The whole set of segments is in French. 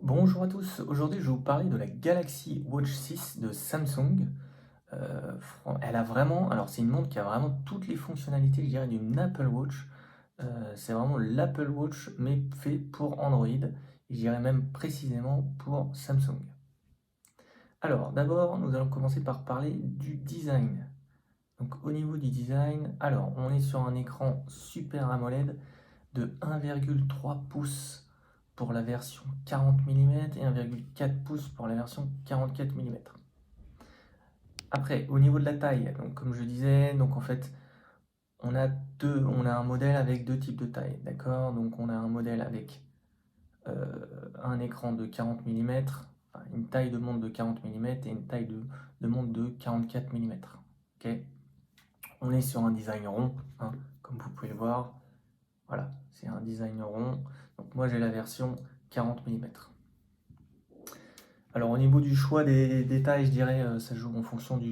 Bonjour à tous, aujourd'hui je vais vous parler de la Galaxy Watch 6 de Samsung. Elle a vraiment, alors c'est une montre qui a vraiment toutes les fonctionnalités, je dirais, d'une Apple Watch. C'est vraiment l'Apple Watch mais fait pour Android, et je dirais même précisément pour Samsung. Alors d'abord nous allons commencer par parler du design. Donc au niveau du design, alors on est sur un écran Super AMOLED de 1,3 pouces pour la version 40 mm et 1,4 pouces pour la version 44 mm. Après, au niveau de la taille, donc comme je disais, donc en fait, on a un modèle avec deux types de taille, d'accord? Donc on a un modèle avec un écran de 40 mm, enfin, une taille de montre de 40 mm et une taille de montre de 44 mm. Ok, on est sur un design rond, hein, comme vous pouvez le voir. Voilà, c'est un design rond. Donc moi j'ai la version 40 mm. Alors au niveau du choix des détails, je dirais ça joue en fonction de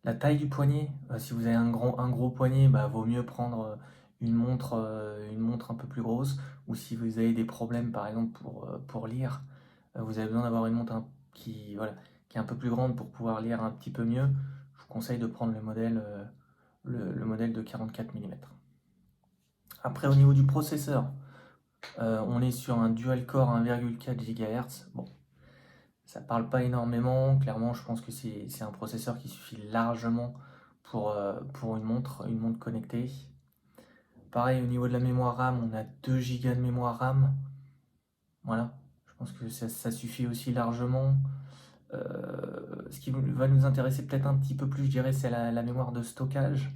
la taille du poignet. Si vous avez un gros poignet, bah, vaut mieux prendre une montre un peu plus grosse. Ou si vous avez des problèmes par exemple pour lire, vous avez besoin d'avoir une montre voilà, qui est un peu plus grande pour pouvoir lire un petit peu mieux. Je vous conseille de prendre le modèle de 44 mm. Après au niveau du processeur, on est sur un dual-core 1,4 GHz. Bon, ça parle pas énormément. Clairement, je pense que c'est un processeur qui suffit largement pour une montre connectée. Pareil, au niveau de la mémoire RAM, on a 2 Go de mémoire RAM. Voilà, je pense que ça suffit aussi largement. Ce qui va nous intéresser peut-être un petit peu plus, je dirais, c'est la mémoire de stockage.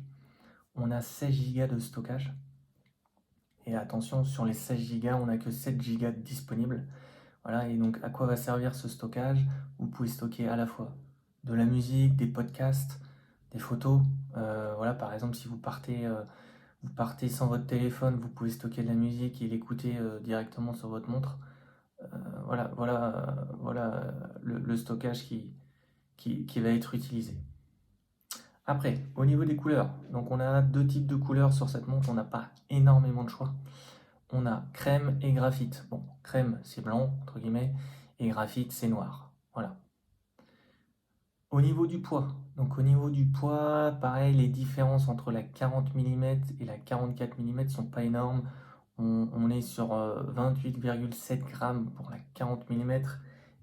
On a 16 Go de stockage. Et attention, sur les 16 Go, on n'a que 7 Go disponibles. Voilà, et donc à quoi va servir ce stockage? Vous pouvez stocker à la fois de la musique, des podcasts, des photos. Voilà, par exemple, si vous partez sans votre téléphone, vous pouvez stocker de la musique et l'écouter directement sur votre montre. Voilà le stockage qui va être utilisé. Après, au niveau des couleurs, donc on a deux types de couleurs sur cette montre, on n'a pas énormément de choix. On a crème et graphite. Bon, crème c'est blanc, entre guillemets, et graphite c'est noir. Voilà. Au niveau du poids, donc au niveau du poids, pareil, les différences entre la 40 mm et la 44 mm sont pas énormes. On est sur 28,7 grammes pour la 40 mm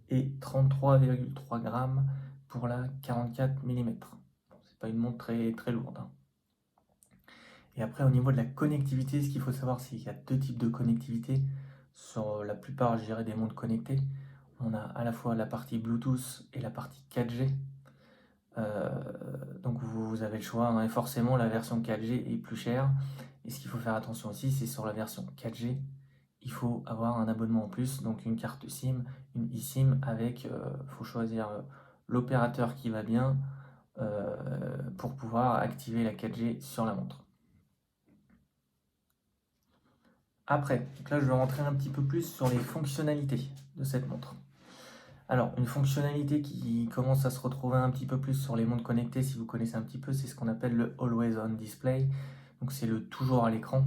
et 33,3 grammes pour la 44 mm. Bon, c'est pas une montre très, très lourde, hein. Et après, au niveau de la connectivité, ce qu'il faut savoir, c'est qu'il y a deux types de connectivité. Sur la plupart, je dirais, des montres connectées, on a à la fois la partie Bluetooth et la partie 4G. Euh, donc vous avez le choix, hein, et forcément la version 4G est plus chère. Et ce qu'il faut faire attention aussi, c'est sur la version 4G, il faut avoir un abonnement en plus, donc une carte SIM, une eSIM avec, faut choisir l'opérateur qui va bien pour pouvoir activer la 4G sur la montre. Après, donc là je vais rentrer un petit peu plus sur les fonctionnalités de cette montre. Alors, une fonctionnalité qui commence à se retrouver un petit peu plus sur les montres connectées, si vous connaissez un petit peu, c'est ce qu'on appelle le Always On Display. Donc c'est le toujours à l'écran.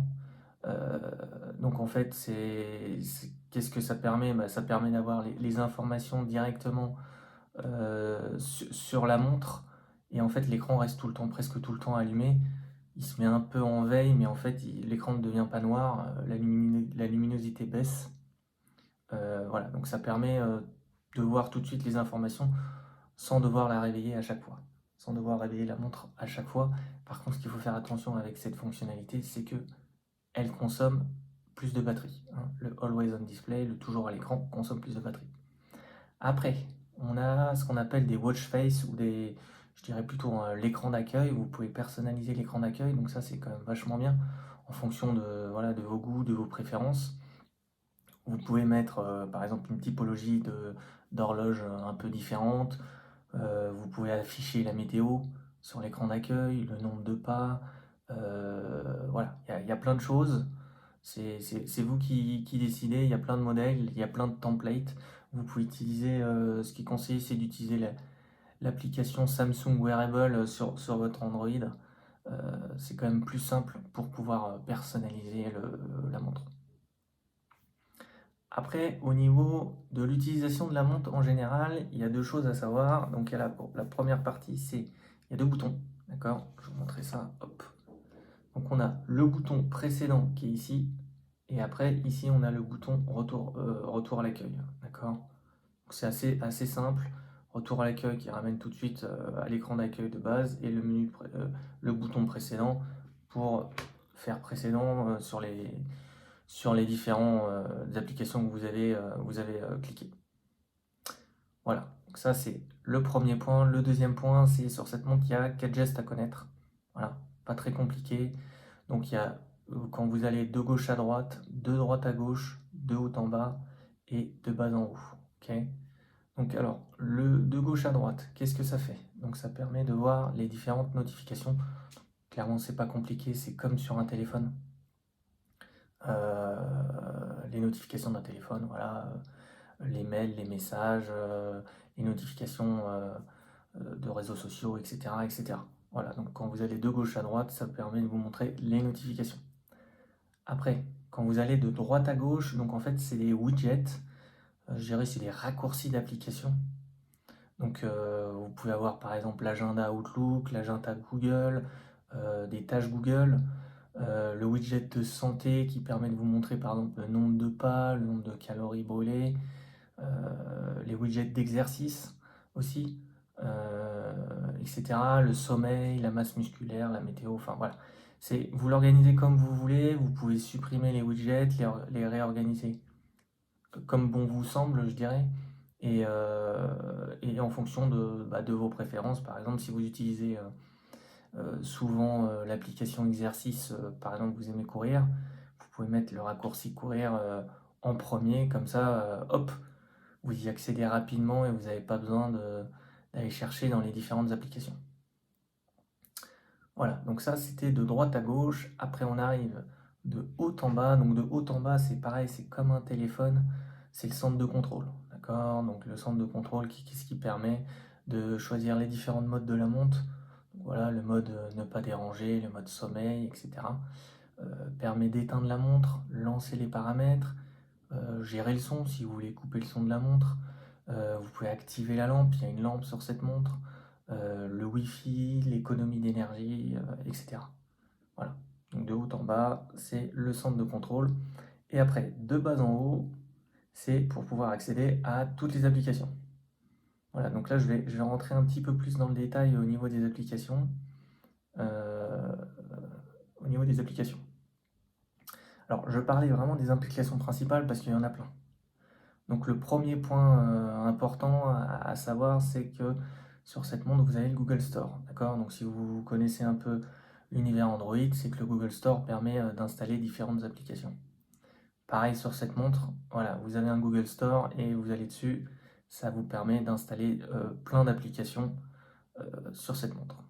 Euh, donc en fait, qu'est-ce que ça permet? Bah, ça permet d'avoir les informations directement sur la montre. Et en fait, l'écran reste tout le temps, presque tout le temps allumé. Il se met un peu en veille, mais en fait, l'écran ne devient pas noir, la luminosité baisse. Voilà, donc ça permet de voir tout de suite les informations sans devoir la réveiller à chaque fois, sans devoir réveiller la montre à chaque fois. Par contre, ce qu'il faut faire attention avec cette fonctionnalité, c'est que elle consomme plus de batterie, hein. Le Always On Display, le toujours à l'écran, consomme plus de batterie. Après, on a ce qu'on appelle des watch face ou je dirais plutôt l'écran d'accueil. Vous pouvez personnaliser l'écran d'accueil, donc ça c'est quand même vachement bien en fonction voilà, de vos goûts, de vos préférences. Vous pouvez mettre par exemple une typologie d'horloge un peu différente. Vous pouvez afficher la météo sur l'écran d'accueil, le nombre de pas. Voilà, il y a plein de choses. C'est vous qui décidez. Il y a plein de modèles, il y a plein de templates. Vous pouvez utiliser, ce qui est conseillé, c'est d'utiliser l'application Samsung Wearable sur votre Android. C'est quand même plus simple pour pouvoir personnaliser la montre. Après, au niveau de l'utilisation de la montre en général, il y a deux choses à savoir. Donc, il y a la première partie, il y a deux boutons. D'accord? Je vais vous montrer ça. Hop. Donc, on a le bouton précédent qui est ici. Et après, ici, on a le bouton retour à l'accueil. D'accord? Donc, c'est assez simple. Retour à l'accueil qui ramène tout de suite à l'écran d'accueil de base et le bouton précédent pour faire précédent sur les différentes applications que vous avez cliqué. Voilà, donc ça c'est le premier point. Le deuxième point, c'est sur cette montre, il y a 4 gestes à connaître. Voilà, pas très compliqué. Donc il y a quand vous allez de gauche à droite, de droite à gauche, de haut en bas et de bas en haut. Ok. Donc alors, le de gauche à droite, qu'est-ce que ça fait? Donc ça permet de voir les différentes notifications. Clairement, c'est pas compliqué, c'est comme sur un téléphone. Les notifications d'un téléphone, voilà, les mails, les messages, les notifications de réseaux sociaux, etc., etc. Voilà, donc quand vous allez de gauche à droite, ça permet de vous montrer les notifications. Après, quand vous allez de droite à gauche, donc en fait, c'est les widgets, je dirais c'est les raccourcis d'applications. Donc vous pouvez avoir par exemple l'agenda Outlook, l'agenda Google, des tâches Google, le widget de santé qui permet de vous montrer par exemple le nombre de pas, le nombre de calories brûlées, les widgets d'exercice aussi, etc. Le sommeil, la masse musculaire, la météo, enfin voilà. Vous l'organisez comme vous voulez, vous pouvez supprimer les widgets, les réorganiser comme bon vous semble, je dirais, et en fonction de vos préférences. Par exemple, si vous utilisez souvent l'application exercice, par exemple, vous aimez courir, vous pouvez mettre le raccourci courir en premier, comme ça, hop, vous y accédez rapidement et vous n'avez pas besoin d'aller chercher dans les différentes applications. Voilà, donc ça c'était de droite à gauche. Après on arrive de haut en bas. Donc de haut en bas c'est pareil, c'est comme un téléphone, c'est le centre de contrôle. D'accord? Donc le centre de contrôle qu'est-ce qui permet de choisir les différents modes de la montre. Donc, voilà, le mode ne pas déranger, le mode sommeil, etc. Permet d'éteindre la montre, lancer les paramètres, gérer le son si vous voulez couper le son de la montre. Vous pouvez activer la lampe, il y a une lampe sur cette montre, le Wi-Fi, l'économie d'énergie, etc. Voilà. Donc de haut en bas, c'est le centre de contrôle. Et après, de bas en haut, c'est pour pouvoir accéder à toutes les applications. Voilà, donc là je vais rentrer un petit peu plus dans le détail au niveau des applications. Euh, au niveau des applications. Alors je parlais vraiment des applications principales parce qu'il y en a plein. Donc le premier point important à savoir, c'est que sur cette montre, vous avez le Google Store. D'accord? Donc si vous connaissez un peu l'univers Android, c'est que le Google Store permet d'installer différentes applications. Pareil sur cette montre, voilà, vous avez un Google Store et vous allez dessus, ça vous permet d'installer plein d'applications sur cette montre.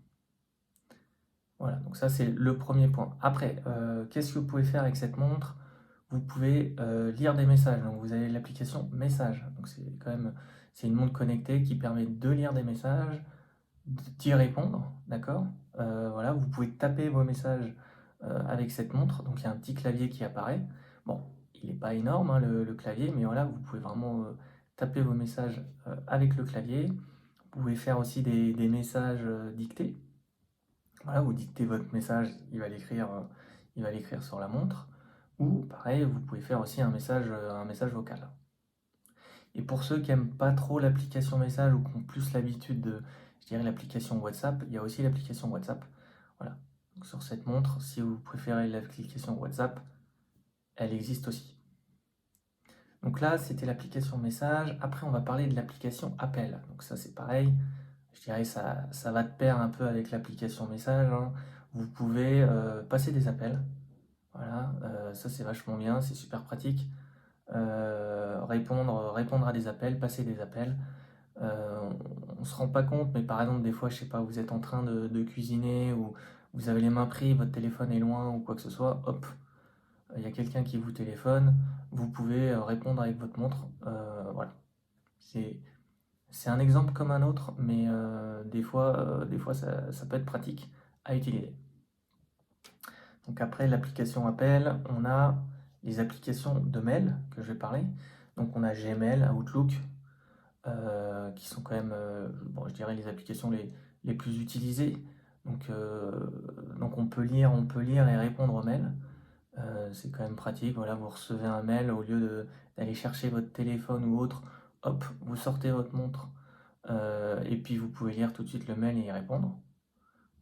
Voilà, donc ça c'est le premier point. Après, qu'est-ce que vous pouvez faire avec cette montre? Vous pouvez lire des messages. Donc vous avez l'application Messages. Donc c'est une montre connectée qui permet de lire des messages, d'y répondre, d'accord? Voilà, vous pouvez taper vos messages avec cette montre. Donc il y a un petit clavier qui apparaît. Bon, il n'est pas énorme hein, le clavier, mais voilà, vous pouvez vraiment taper vos messages avec le clavier. Vous pouvez faire aussi des messages dictés. Voilà, vous dictez votre message, il va l'écrire sur la montre. Ou pareil, vous pouvez faire aussi un message vocal. Et pour ceux qui n'aiment pas trop l'application message ou qui ont plus l'habitude de, je dirais, l'application WhatsApp, il y a aussi l'application WhatsApp. Voilà. Donc sur cette montre, si vous préférez l'application WhatsApp, elle existe aussi. Donc là, c'était l'application message. Après, on va parler de l'application appel. Donc ça, c'est pareil. Je dirais ça va de pair un peu avec l'application message, hein. Vous pouvez passer des appels. Voilà, ça c'est vachement bien, c'est super pratique. Répondre à des appels, passer des appels. On ne se rend pas compte, mais par exemple, des fois, je sais pas, vous êtes en train de cuisiner ou vous avez les mains prises, votre téléphone est loin ou quoi que ce soit, hop, il y a quelqu'un qui vous téléphone, vous pouvez répondre avec votre montre. Voilà. C'est, c'est un exemple comme un autre, mais des fois ça peut être pratique à utiliser. Donc après l'application appel, on a les applications de mail que je vais parler. Donc on a Gmail, Outlook, qui sont quand même, bon, je dirais les applications les plus utilisées. Donc on peut lire et répondre aux mails. C'est quand même pratique. Voilà, vous recevez un mail au lieu d'aller chercher votre téléphone ou autre, hop, vous sortez votre montre et puis vous pouvez lire tout de suite le mail et y répondre.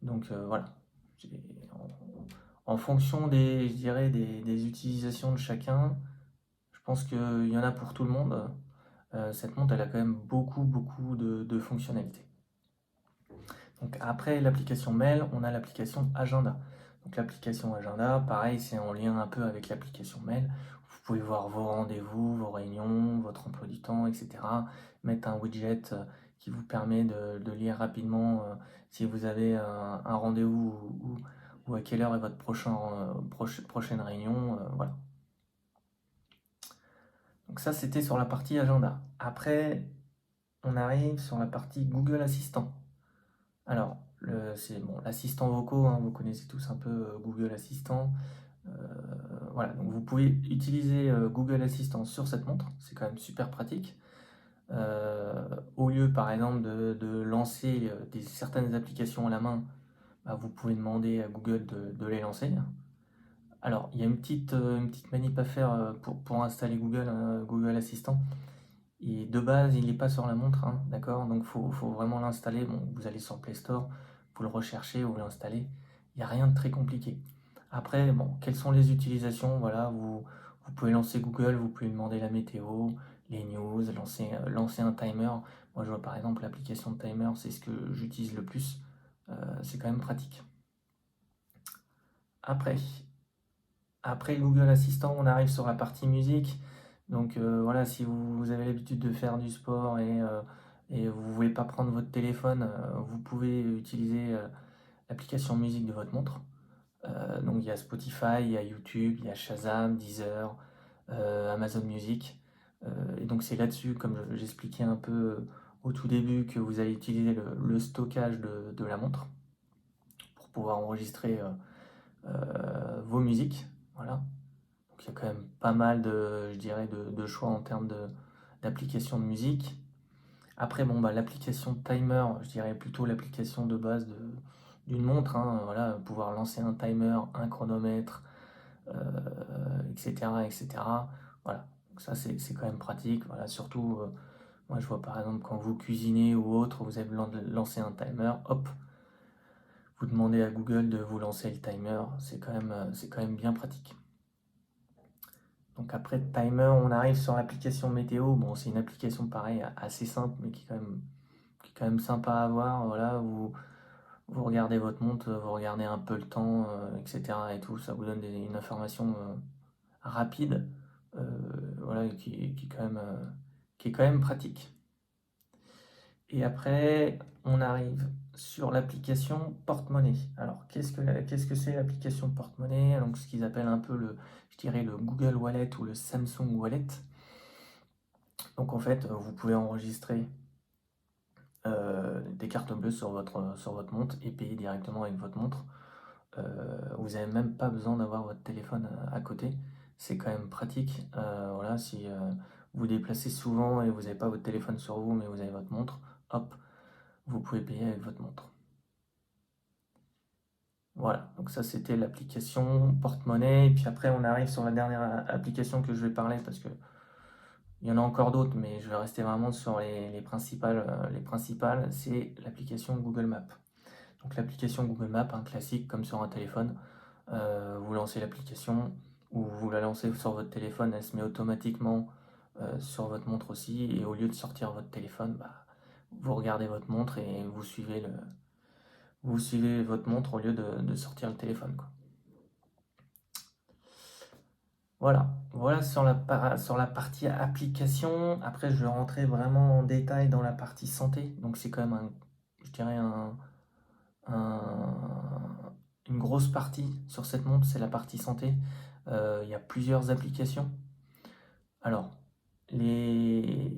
Donc voilà. En fonction je dirais des utilisations de chacun, je pense qu'il y en a pour tout le monde. Cette montre, elle a quand même beaucoup de fonctionnalités. Donc après l'application mail, on a l'application agenda. Donc l'application agenda, pareil, c'est en lien un peu avec l'application mail. Vous pouvez voir vos rendez-vous, vos réunions, votre emploi du temps, etc. Mettre un widget qui vous permet de lire rapidement si vous avez un rendez-vous ou à quelle heure est votre prochaine réunion. Voilà. Donc ça, c'était sur la partie agenda. Après, on arrive sur la partie Google Assistant. Alors, c'est bon, l'assistant vocaux, hein, vous connaissez tous un peu Google Assistant. Euh, voilà, donc vous pouvez utiliser Google Assistant sur cette montre, c'est quand même super pratique. Au lieu, par exemple, de lancer certaines applications à la main, bah, vous pouvez demander à Google de les lancer. Alors, il y a une petite manip à faire pour installer Google Assistant. Et de base, il n'est pas sur la montre, hein, d'accord? Donc, faut vraiment l'installer. Bon, vous allez sur Play Store, vous le recherchez, vous l'installez. Il n'y a rien de très compliqué. Après, bon, quelles sont les utilisations? Voilà, vous pouvez lancer Google, vous pouvez demander la météo, les news, lancer un timer. Moi, je vois par exemple l'application de timer, c'est ce que j'utilise le plus. C'est quand même pratique. Après, Après Google Assistant, on arrive sur la partie musique. Donc voilà, si vous avez l'habitude de faire du sport et vous ne voulez pas prendre votre téléphone, vous pouvez utiliser l'application musique de votre montre. Donc il y a Spotify, il y a YouTube, il y a Shazam, Deezer, Amazon Music. Et donc c'est là-dessus, comme j'expliquais un peu au tout début, que vous allez utiliser le stockage de la montre pour pouvoir enregistrer vos musiques. Voilà. Donc il y a quand même pas mal je dirais, de choix en termes d'application de musique. Après, bon, bah, l'application timer, je dirais plutôt l'application de base d'une montre, hein, voilà, pouvoir lancer un timer, un chronomètre, etc., etc. Voilà, donc ça c'est quand même pratique. Voilà, surtout, moi je vois par exemple quand vous cuisinez ou autre, vous avez lancé un timer, hop, vous demandez à Google de vous lancer le timer, c'est quand même bien pratique. Donc après Timer, on arrive sur l'application météo. Bon, c'est une application pareil, assez simple, mais qui est quand même sympa à avoir. Voilà, vous regardez votre montre, vous regardez un peu le temps, etc. et tout. Ça vous donne une information rapide, voilà, qui est quand même pratique. Et après, on arrive sur l'application porte-monnaie. Alors, qu'est-ce que c'est l'application porte-monnaie? Donc, ce qu'ils appellent un peu je dirais le Google Wallet ou le Samsung Wallet. Donc, en fait, vous pouvez enregistrer des cartes bleues sur votre montre et payer directement avec votre montre. Vous n'avez même pas besoin d'avoir votre téléphone à côté. C'est quand même pratique. Voilà, si vous vous déplacez souvent et vous n'avez pas votre téléphone sur vous, mais vous avez votre montre, hop, vous pouvez payer avec votre montre. Voilà, donc ça c'était l'application porte-monnaie. Et puis après, on arrive sur la dernière application que je vais parler parce que il y en a encore d'autres, mais je vais rester vraiment sur les principales. Les principales, c'est l'application Google Maps. Donc l'application Google Maps, un classique comme sur un téléphone. Vous lancez l'application ou vous la lancez sur votre téléphone, elle se met automatiquement sur votre montre aussi. Et au lieu de sortir votre téléphone, bah, vous regardez votre montre et vous suivez votre montre au lieu de sortir le téléphone, quoi. Voilà sur sur la partie application. Après, je vais rentrer vraiment en détail dans la partie santé. Donc, c'est quand même, je dirais, une grosse partie sur cette montre, c'est la partie santé. Il y a plusieurs applications. Alors, les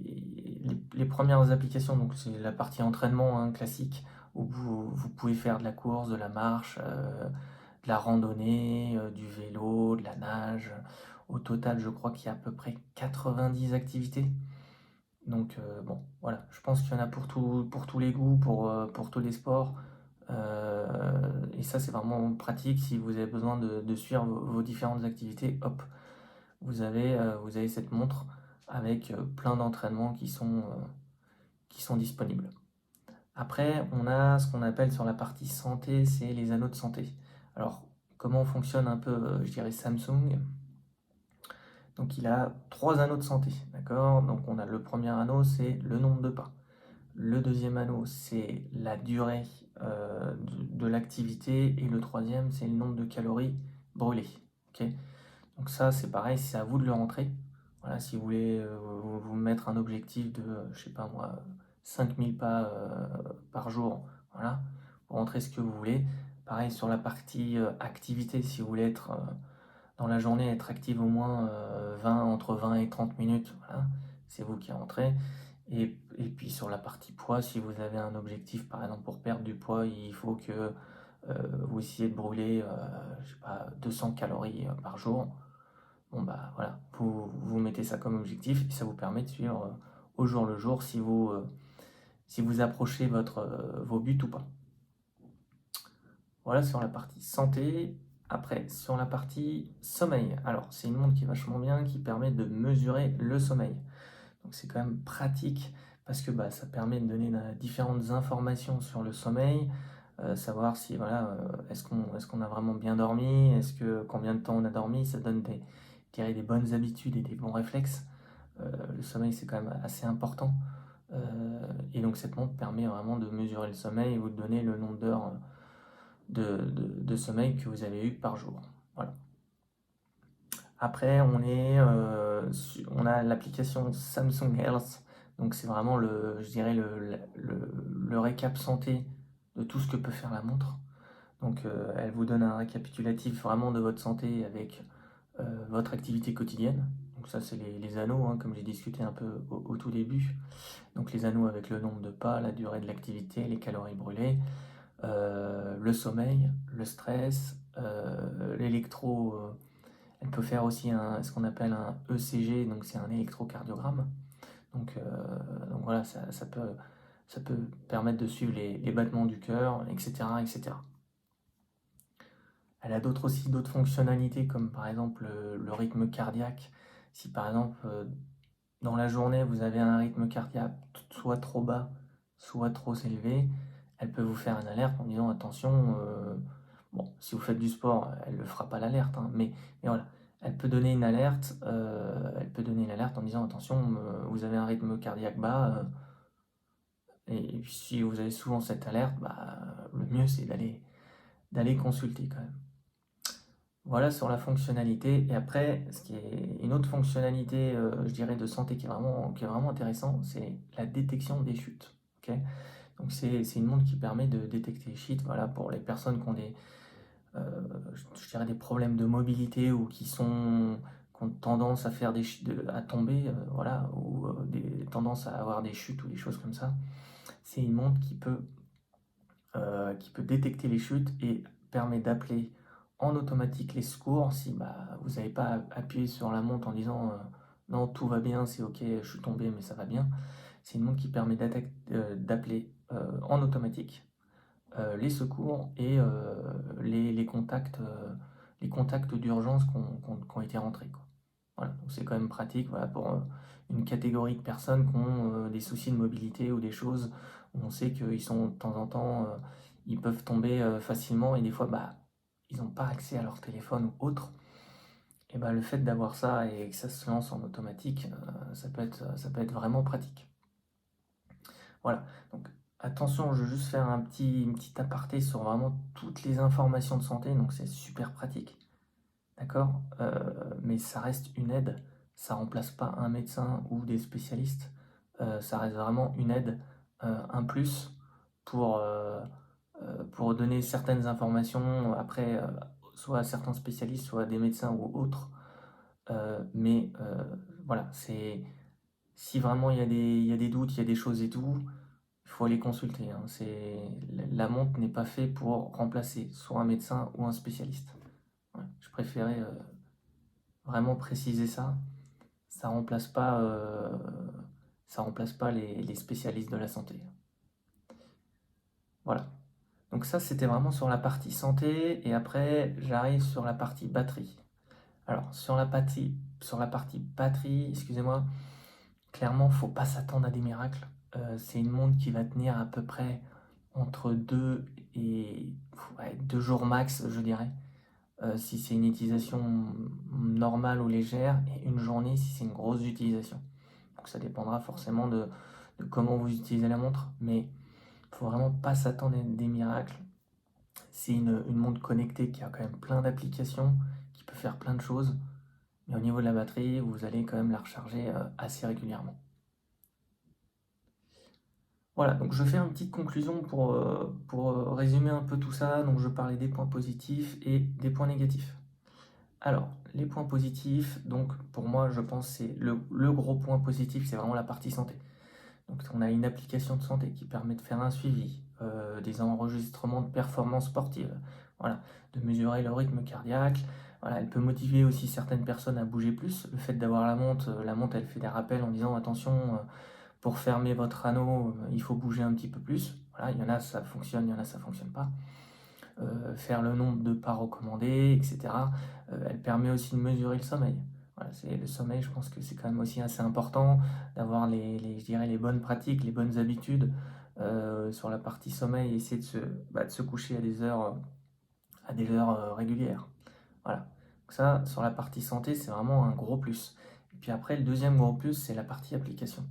premières applications, donc c'est la partie entraînement, hein, classique, où vous pouvez faire de la course, de la marche, de la randonnée, du vélo, de la nage. Au total, je crois qu'il y a à peu près 90 activités. Donc bon, voilà, je pense qu'il y en a pour tous les goûts, pour tous les sports. Et ça, c'est vraiment pratique si vous avez besoin de suivre vos différentes activités. Hop, vous avez cette montre avec plein d'entraînements qui sont disponibles. Après, on a ce qu'on appelle sur la partie santé, c'est les anneaux de santé. Alors, comment fonctionne un peu, je dirais, Samsung? Donc, il a trois anneaux de santé, d'accord? Donc, on a le premier anneau, c'est le nombre de pas. Le deuxième anneau, c'est la durée de l'activité. Et le troisième, c'est le nombre de calories brûlées. Ok. Donc ça, c'est pareil, c'est à vous de le rentrer. Voilà, si vous voulez vous mettre un objectif de, je sais pas moi, 5000 pas par jour, voilà, vous rentrez ce que vous voulez. Pareil sur la partie activité, si vous voulez être dans la journée, être active au moins entre 20 et 30 minutes, voilà, c'est vous qui rentrez. Et puis sur la partie poids, si vous avez un objectif, par exemple pour perdre du poids, il faut que vous essayez de brûler, je sais pas, 200 calories par jour. Bon bah voilà, vous mettez ça comme objectif et ça vous permet de suivre au jour le jour si vous approchez vos buts ou pas. Voilà sur la partie santé. Après, sur la partie sommeil. Alors, c'est une montre qui est vachement bien, qui permet de mesurer le sommeil. Donc, c'est quand même pratique parce que bah, ça permet de donner différentes informations sur le sommeil, savoir si voilà, est-ce qu'on a vraiment bien dormi, est-ce que combien de temps on a dormi, ça donne des bonnes habitudes et des bons réflexes. Le sommeil, c'est quand même assez important. Et donc, cette montre permet vraiment de mesurer le sommeil et vous donner le nombre d'heures de sommeil que vous avez eu par jour. Voilà. Après, on a l'application Samsung Health. Donc, c'est vraiment je dirais le récap santé de tout ce que peut faire la montre. Donc, elle vous donne un récapitulatif vraiment de votre santé avec votre activité quotidienne. Donc, ça, c'est les anneaux, hein, comme j'ai discuté un peu au tout début. Donc, les anneaux avec le nombre de pas, la durée de l'activité, les calories brûlées, le sommeil, le stress, l'électro. Elle peut faire aussi ce qu'on appelle un ECG, donc c'est un électrocardiogramme. Donc voilà, ça peut permettre de suivre les battements du cœur, etc., etc. Elle a aussi d'autres fonctionnalités, comme par exemple le rythme cardiaque. Si par exemple, dans la journée, vous avez un rythme cardiaque soit trop bas, soit trop élevé, elle peut vous faire une alerte en disant attention, bon, si vous faites du sport, elle ne le fera pas l'alerte, hein, mais voilà, elle peut donner une alerte en disant attention, vous avez un rythme cardiaque bas, et puis si vous avez souvent cette alerte, bah, le mieux c'est d'aller consulter quand même. Voilà sur la fonctionnalité. Et après, ce qui est une autre fonctionnalité, je dirais, de santé qui est vraiment intéressant, c'est la détection des chutes. Ok. Donc c'est une montre qui permet de détecter les chutes. Voilà, pour les personnes qui ont euh, je dirais des problèmes de mobilité ou qui ont tendance à faire à tomber, voilà, ou des tendances à avoir des chutes ou des choses comme ça. C'est une montre qui peut détecter les chutes et permet d'appeler en automatique les secours si bah, vous n'avez pas appuyé sur la montre en disant non, tout va bien, c'est ok, je suis tombé, mais ça va bien. C'est une montre qui permet d'appeler en automatique les secours et les contacts d'urgence qui ont été rentrés, quoi. Voilà, donc c'est quand même pratique, voilà, pour une catégorie de personnes qui ont des soucis de mobilité ou des choses où on sait qu'ils sont de temps en temps, ils peuvent tomber facilement et des fois, bah, ils n'ont pas accès à leur téléphone ou autre. Et bah, le fait d'avoir ça et que ça se lance en automatique, ça peut être vraiment pratique. Voilà, donc attention, je veux juste faire une petite aparté sur vraiment toutes les informations de santé, donc c'est super pratique. D'accord. Mais ça reste une aide, ça remplace pas un médecin ou des spécialistes. Ça reste vraiment une aide, un plus pour, pour donner certaines informations après, soit à certains spécialistes, soit à des médecins ou autres. Mais voilà, si vraiment il y a des doutes, il y a des choses et tout, il faut aller consulter, hein. La montre n'est pas faite pour remplacer soit un médecin ou un spécialiste. Ouais, je préférais vraiment préciser ça. Ça remplace pas, les spécialistes de la santé. Voilà. Donc ça, c'était vraiment sur la partie santé. Et après, j'arrive sur la partie batterie. Alors, sur la partie batterie, excusez-moi, clairement, faut pas s'attendre à des miracles. C'est une montre qui va tenir à peu près entre 2 et ouais, 2 jours max, je dirais. Si c'est une utilisation normale ou légère, et une journée si c'est une grosse utilisation. Donc ça dépendra forcément de comment vous utilisez la montre, mais il ne faut vraiment pas s'attendre à des miracles. C'est une montre connectée qui a quand même plein d'applications, qui peut faire plein de choses, mais au niveau de la batterie, vous allez quand même la recharger assez régulièrement. Voilà, donc je fais une petite conclusion pour résumer un peu tout ça. Donc je parlais des points positifs et des points négatifs. Alors, les points positifs, donc pour moi, je pense que c'est le gros point positif, c'est vraiment la partie santé. Donc, on a une application de santé qui permet de faire un suivi, des enregistrements de performances sportives, voilà, de mesurer le rythme cardiaque. Voilà, elle peut motiver aussi certaines personnes à bouger plus. Le fait d'avoir la montre, elle fait des rappels en disant attention, pour fermer votre anneau, il faut bouger un petit peu plus. Voilà, il y en a ça fonctionne, il y en a ça fonctionne pas. Faire le nombre de pas recommandés, etc. Elle permet aussi de mesurer le sommeil. Voilà, le sommeil, je pense que c'est quand même aussi assez important d'avoir je dirais, les bonnes pratiques, les bonnes habitudes sur la partie sommeil, essayer de se coucher à des heures régulières. Voilà. Donc ça, sur la partie santé, c'est vraiment un gros plus. Et puis après, le deuxième gros plus, c'est la partie application.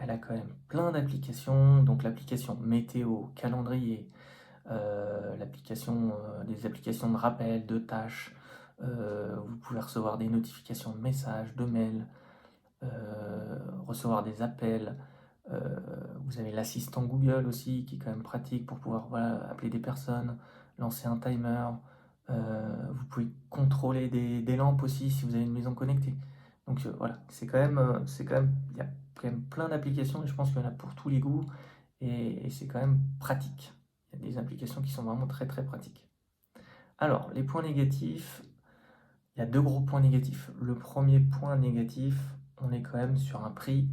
Elle a quand même plein d'applications, donc l'application météo, calendrier, des applications de rappel, de tâches. Vous pouvez recevoir des notifications de messages, de mails, recevoir des appels. Euh, Vous avez l'assistant Google aussi qui est quand même pratique pour pouvoir voilà, appeler des personnes, lancer un timer. Vous pouvez contrôler des lampes aussi si vous avez une maison connectée. Donc voilà, il y a quand même plein d'applications et je pense qu'il y en a pour tous les goûts et c'est quand même pratique. Il y a des applications qui sont vraiment très très pratiques. Alors, les points négatifs, il y a deux gros points négatifs. Le premier point négatif, on est quand même sur un prix.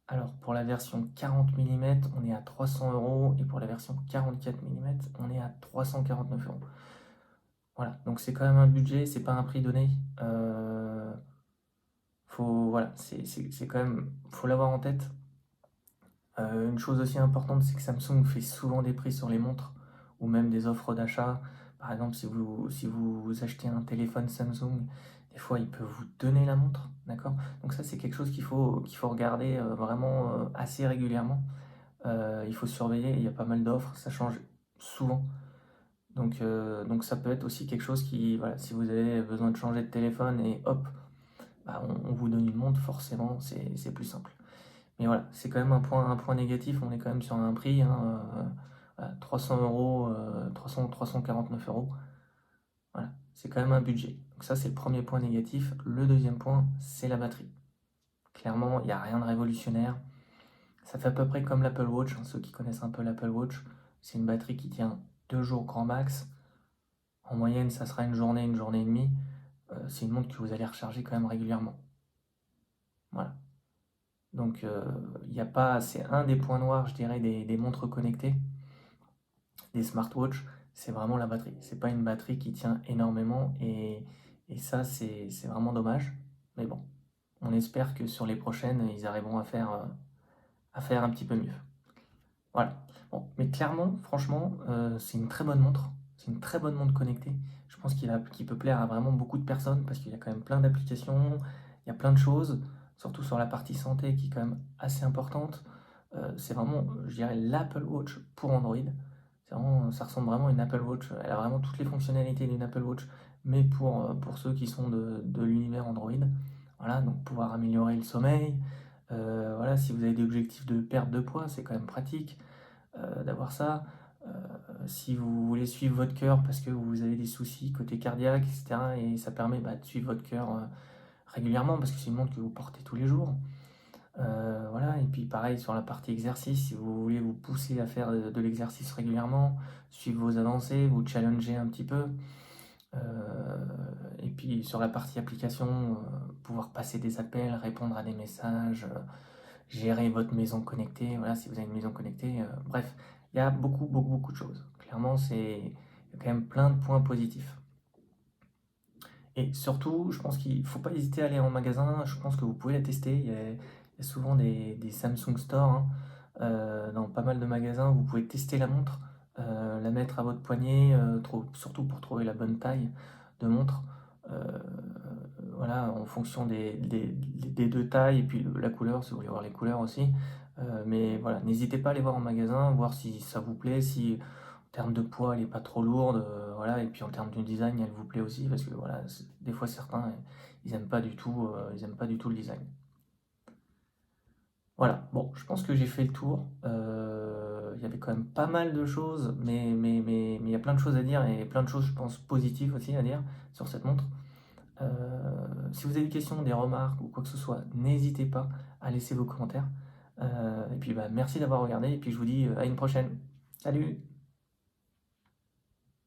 Alors, pour la version 40 mm, on est à 300 euros et pour la version 44 mm, on est à 349 euros. Voilà, donc c'est quand même un budget, c'est pas un prix donné. Voilà, c'est quand même, faut l'avoir en tête. Une chose aussi importante, c'est que Samsung fait souvent des prix sur les montres ou même des offres d'achat. Par exemple, si vous achetez un téléphone Samsung, des fois il peut vous donner la montre, d'accord? Donc ça, c'est quelque chose qu'il faut regarder vraiment assez régulièrement. Il faut surveiller, il y a pas mal d'offres, ça change souvent. Donc ça peut être aussi quelque chose qui, voilà, si vous avez besoin de changer de téléphone et hop, bah, on vous donne une montre, forcément, c'est plus simple. Mais voilà, c'est quand même un point négatif. On est quand même sur un prix, hein, 300 euros, 349 euros. Voilà, c'est quand même un budget. Donc ça, c'est le premier point négatif. Le deuxième point, c'est la batterie. Clairement, il n'y a rien de révolutionnaire. Ça fait à peu près comme l'Apple Watch, hein, ceux qui connaissent un peu l'Apple Watch. C'est une batterie qui tient 2 jours grand max. En moyenne, ça sera une journée et demie. C'est une montre que vous allez recharger quand même régulièrement. Voilà. Donc, il n'y a pas, c'est un des points noirs, je dirais, des montres connectées, des smartwatches, c'est vraiment la batterie. C'est pas une batterie qui tient énormément et ça, c'est vraiment dommage. Mais bon, on espère que sur les prochaines, ils arriveront à faire un petit peu mieux. Voilà. Bon, mais clairement, franchement, c'est une très bonne montre. C'est une très bonne montre connectée. Je pense qu'il peut plaire à vraiment beaucoup de personnes parce qu'il y a quand même plein d'applications, il y a plein de choses, surtout sur la partie santé qui est quand même assez importante. C'est vraiment, je dirais, l'Apple Watch pour Android. Ça ressemble vraiment à une Apple Watch. Elle a vraiment toutes les fonctionnalités d'une Apple Watch, mais pour ceux qui sont de l'univers Android. Voilà, donc pouvoir améliorer le sommeil. Voilà, si vous avez des objectifs de perte de poids, c'est quand même pratique d'avoir ça. Euh, Si vous voulez suivre votre cœur parce que vous avez des soucis côté cardiaque, etc., et ça permet de suivre votre cœur régulièrement parce que c'est une montre que vous portez tous les jours. Voilà, et puis pareil sur la partie exercice, si vous voulez vous pousser à faire de l'exercice régulièrement, suivre vos avancées, vous challenger un petit peu. Euh, puis sur la partie application, pouvoir passer des appels, répondre à des messages, gérer votre maison connectée, voilà, si vous avez une maison connectée, bref, il y a beaucoup, beaucoup, beaucoup de choses. Clairement, il y a quand même plein de points positifs. Et surtout, je pense qu'il ne faut pas hésiter à aller en magasin. Je pense que vous pouvez la tester. Il y a souvent des Samsung Store, hein, dans pas mal de magasins. Vous pouvez tester la montre, la mettre à votre poignet, surtout pour trouver la bonne taille de montre. Euh, voilà, en fonction des deux tailles et puis la couleur, si vous voulez voir les couleurs aussi. Mais voilà, n'hésitez pas à aller voir en magasin, voir si ça vous plaît, si en termes de poids elle n'est pas trop lourde, voilà, et puis en termes de design elle vous plaît aussi, parce que voilà, des fois certains ils aiment pas du tout, ils aiment pas du tout le design. Voilà, bon, je pense que j'ai fait le tour. Il y avait quand même pas mal de choses, mais il y a plein de choses à dire et plein de choses, je pense, positives aussi à dire sur cette montre. Si vous avez des questions, des remarques ou quoi que ce soit, n'hésitez pas à laisser vos commentaires. Et puis bah, merci d'avoir regardé et puis je vous dis à une prochaine. Salut!